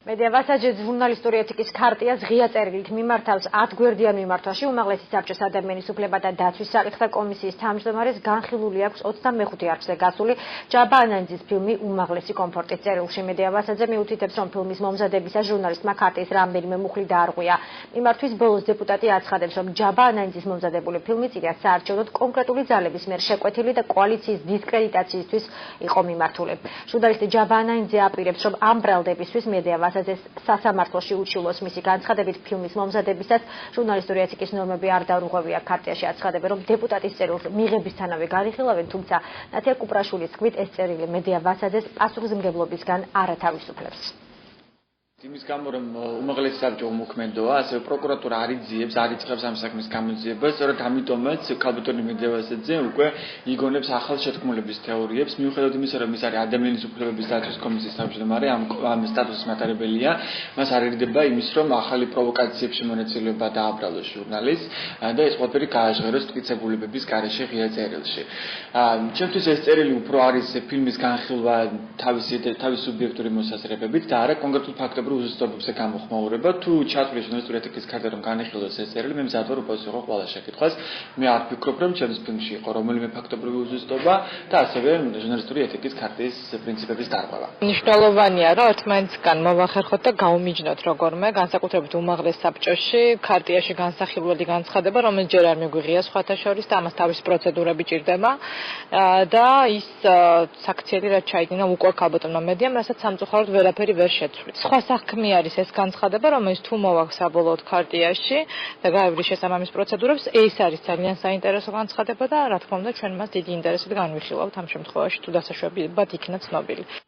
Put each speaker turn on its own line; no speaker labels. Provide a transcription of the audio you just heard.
მედია ვასაჯეს ჟურნალისტური ეთიკის ქარტიას ღია წერილით მიმართავს 10 გვერდიან მიმართვაში უმაღლესი საბჭოს ადამიანის უფლებათა დაცვის საკითხთა კომისიის თავმჯდომარეს განხილული აქვს 25 არხზე გასული ჯაბა ანანძის ფილმი უმაღლესი კომფორტის წერილში. მედია ვასაჯე მიუთითებს, რომ ფილმის მომზადებისას ჟურნალისტმა ქარტიის რამდენიმე მუხლი დაარღვია. მიმართვის ბოლოს დეპუტატი აცხადებს, რომ ჯაბა ანანძის მომზადებული ფილმი წინა საარჩევნოდ კონკრეტული ძალების მიერ შეკვეთილი და კოალიციის დისკრედიტაციისთვის იყო მიმართული. ჟურნალისტი ჯაბა ანანძე აპირებს, რომ ამ ბრალდებისთვის მედია სასამართლოში უჩივლოს. მისი განცხადებით, ფილმის მომზადებისას ჟურნალისტური ეთიკის ნორმები არ დაურღვევია. ქარტიაში აცხადებენ, რომ დეპუტატის წერილს მიღებისთანავე განიხილავენ, თუმცა ნათია კუპრაშვილის თქმით, ეს წერილი მედია ვასაძეს პასუხისმგებლობისგან არ ათავისუფლებს.
იმის გამო, რომ უმაღლესი საბჭო უმოქმედოა, ასევე პროკურატურა არ იწყებს ამ საქმის გამოძიებას, სწორედ ამიტომაც ქალბატონი მედია ვასაძე უკვე იგონებს ახალ შეთქმულების თეორიებს, მიუხედავად იმისა, რომ ის არის ადამიანის უფლებების დაცვის კომისიის თავმჯდომარე, ამ სტატუსის მატარებელია, მას არ ერიდება იმის, რომ ახალი პროვოკაციებში მონაწილეობა დააბრალოს ჟურნალისტს და ეს ყველაფერი გააჟღეროს მტკიცებულებების გარეშე ღია წერილში. ჩემთვის ეს წერილი უფრო არის ფილმის განხილვა თავის სუბიექტური მოსაზრებებით და არა კონკრეტულ ფაქტობრივ უზუსტობებზე გამოხმაურება. თუ ჩაწვლის ჟურნალისტური ეთიკის ქარტა რომ განიხილოს ეს წერილი, მე მზად ვარ უპასუხო ყველა შეკითხვას. მე არ ვფიქრობ, რომ ჩემს ფილმში იყო რომელიმე ფაქტობრივი უზუსტობა და ასევე ჟურნალისტური ეთიკის ქარტის პრინციპების დარღვევა.
მნიშვნელოვანია, რომ ერთმანეთისგან მოვახერხოთ და გაუმიჯნოთ როგორმე, განსაკუთრებით უმაღლეს საბჭოში, ქარტიაში განსახილველი განცხადება, რომელიც ჯერ არ მიგვიღია სხვათა შორის და ამას თავისი პროცედურები ჭირდება და ის საქციელი რაც ჩაიდინა უკვე ქალბატონმა მედიამ, რასაც სამწუხაროდ ვერაფერი ვერ შეცვლით. სხვა საქმე არის ეს განცხადება, რომელიც თუ მოვაქვს საბოლოოდ ქარტიაში და გაევრის შესაბამის პროცედურებს, ეს არის ძალიან საინტერესო განცხადება და რა თქმა უნდა ჩვენ მას დიდი ინტერესით განვიხილავთ ამ შემთხვევაში თუ დასაშვებად იქნა ცნობილი.